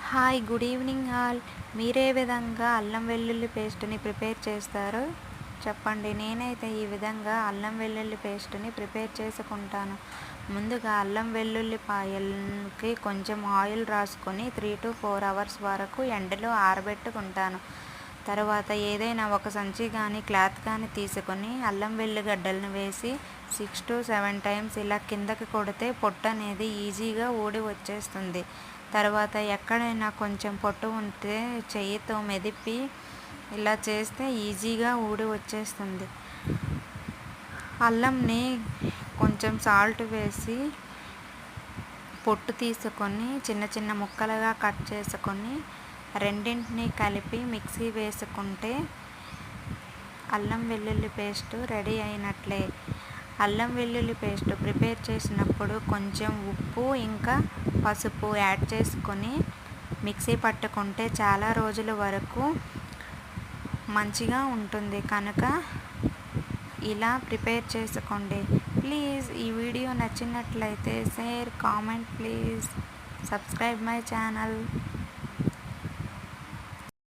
Hi good evening all. మీరే విధంగా అల్లం వెల్లుల్లి పేస్ట్ని ప్రిపేర్ చేస్తారో చెప్పండి. నేనైతే ఈ విధంగా అల్లం వెల్లుల్లి పేస్ట్ని ప్రిపేర్ చేసుకుంటాను. ముందుగా అల్లం వెల్లుల్లిపాయలకి కొంచెం ఆయిల్ రాసుకొని 3 to 4 hours వరకు ఎండలో ఆరబెట్టుకుంటాను. తర్వాత ఏదైనా ఒక సంచి కానీ క్లాత్ కానీ తీసుకొని అల్లం వెల్లిగడ్డలను వేసి 6 to 7 times ఇలా కిందకి కొడితే పొట్టు అనేది ఈజీగా ఊడి వచ్చేస్తుంది. తర్వాత ఎక్కడైనా కొంచెం పొట్టు ఉంటే చెయ్యితో మెదిపి ఇలా చేస్తే ఈజీగా ఊడి వచ్చేస్తుంది. అల్లంని కొంచెం సాల్ట్ వేసి పొట్టు తీసుకొని చిన్న చిన్న ముక్కలుగా కట్ చేసుకొని రెండింటిని కలిపి మిక్సీ వేసుకుంటే అల్లం వెల్లుల్లి పేస్ట్ రెడీ అయినట్లే. అల్లం వెల్లుల్లి పేస్ట్ ప్రిపేర్ చేసినప్పుడు కొంచెం ఉప్పు ఇంకా పసుపు యాడ్ చేసుకొని మిక్సీ పట్టుకుంటే చాలా రోజుల వరకు మంచిగా ఉంటుంది. కనుక ఇలా ప్రిపేర్ చేసుకోండి. ప్లీజ్ ఈ వీడియో నచ్చినట్లయితే share, comment, please subscribe my channel.